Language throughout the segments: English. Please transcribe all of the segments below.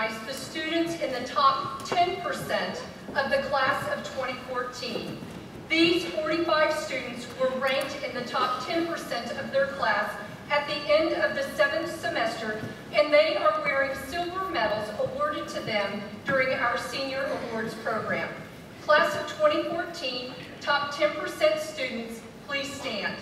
recognize the students in the top 10% of the class of 2014. These 45 students were ranked in the top 10% of their class at the end of the 7th semester, and they are wearing silver medals awarded to them during our Senior Awards program. Class of 2014, top 10% students, please stand.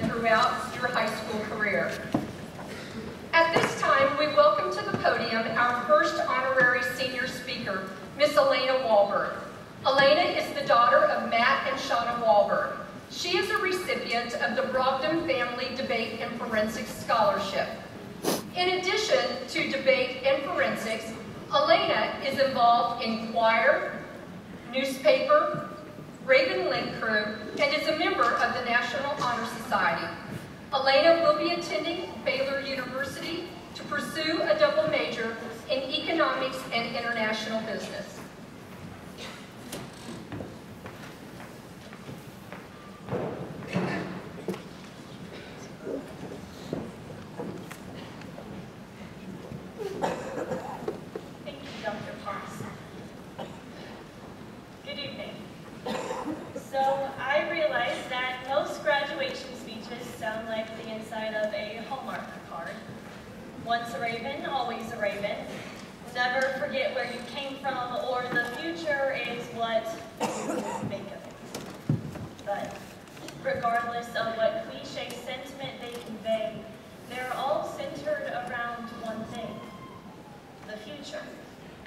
Throughout your high school career. At this time, we welcome to the podium our first honorary senior speaker, Miss Alaina Wahlberg. Alaina is the daughter of Matt and Shauna Wahlberg. She is a recipient of the Brogdon Family Debate and Forensics Scholarship. In addition to debate and forensics, Alaina is involved in choir, newspaper, Raven Link Crew, and is a member of the National Honor Society. Alaina will be attending Baylor University to pursue a double major in economics and international business. Once a raven, always a raven. Never forget where you came from, or the future is what you make of it. But regardless of what cliche sentiment they convey, they're all centered around one thing: the future.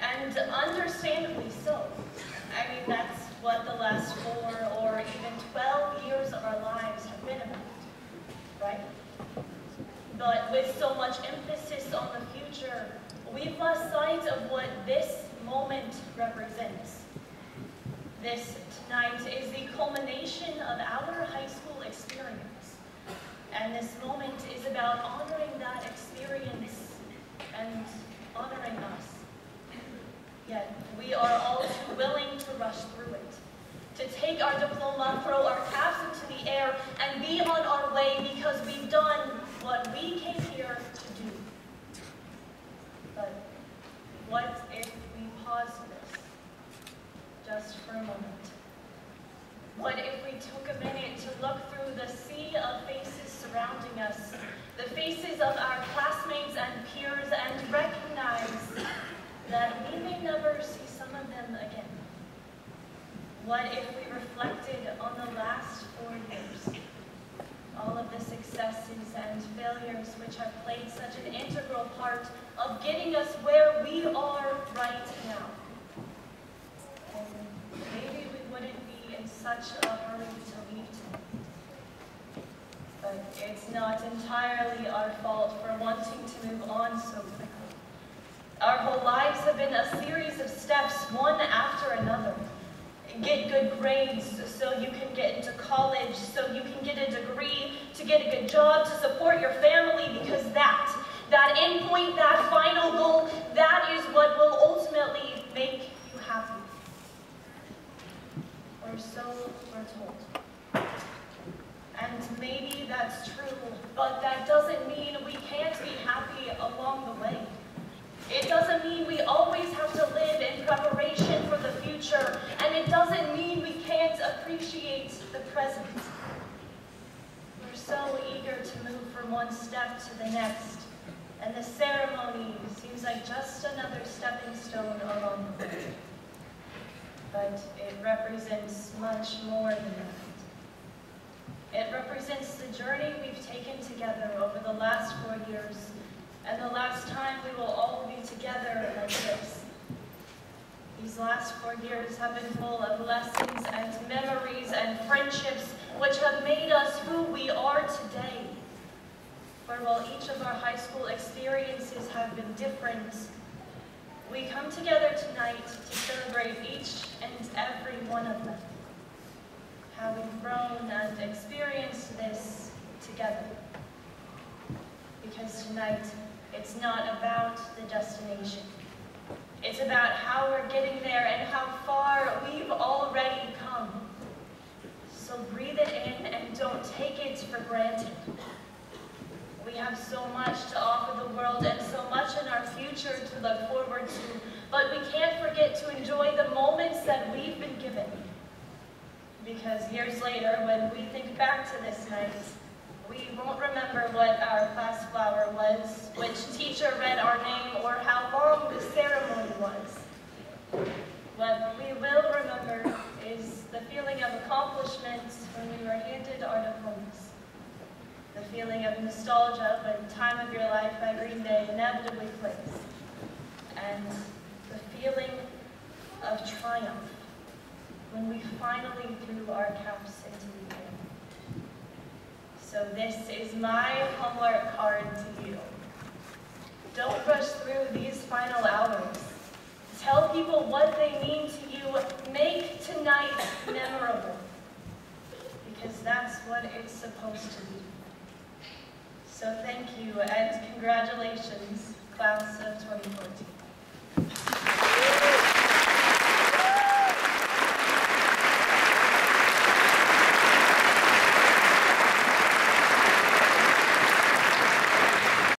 And understandably so. I mean, that's what the last 4 or even 12 years of our lives have been about, right? But with so much emphasis on the future, we've lost sight of what this moment represents. This tonight is the culmination of our high school experience. And this moment is about honoring that experience and honoring us. Yet we are all too willing to rush through it, to take our diploma, throw our caps into the air, and be on our way because we've done what we came here to do. But what if we pause this just for a moment? What if we took a minute to look through the sea of faces surrounding us, the faces of our classmates and peers, and recognize that we may never see some of them again? What if we reflected on the last 4 years? All of the successes and failures which have played such an integral part of getting us where we are right now. And maybe we wouldn't be in such a hurry to leave tonight. But it's not entirely our fault for wanting to move on so quickly. Our whole lives have been a series of steps, one after another. Get good grades so you can get into college, so you can get a degree, to get a good job, to support your family, because that end point, that final goal, that is what will ultimately make you happy. Or so we're told. And maybe that's true, but that doesn't mean we can't be happy along the way. It doesn't mean we always have to live in preparation for the future, and it doesn't mean we can't appreciate the present. We're so eager to move from one step to the next, and the ceremony seems like just another stepping stone along the way. But it represents much more than that. It represents the journey we've taken together over the last 4 years, and the last time we will all be together like this. These last 4 years have been full of lessons and memories and friendships which have made us who we are today. For while each of our high school experiences have been different, we come together tonight to celebrate each and every one of them, having grown and experienced this together. because tonight, it's not about the destination. It's about how we're getting there and how far we've already come. So breathe it in and don't take it for granted. We have so much to offer the world and so much in our future to look forward to, but we can't forget to enjoy the moments that we've been given. Because years later, when we think back to this night, we won't remember what our class flower was, which teacher read our name, or how long the ceremony was. What we will remember is the feeling of accomplishment when we were handed our diplomas. The feeling of nostalgia when Time of Your Life by Green Day inevitably plays. And the feeling of triumph when we finally threw our caps into the air. So this is my homework card to you. Don't rush through these final hours. Tell people what they mean to you. Make tonight memorable. Because that's what it's supposed to be. So thank you and congratulations, class of 2020.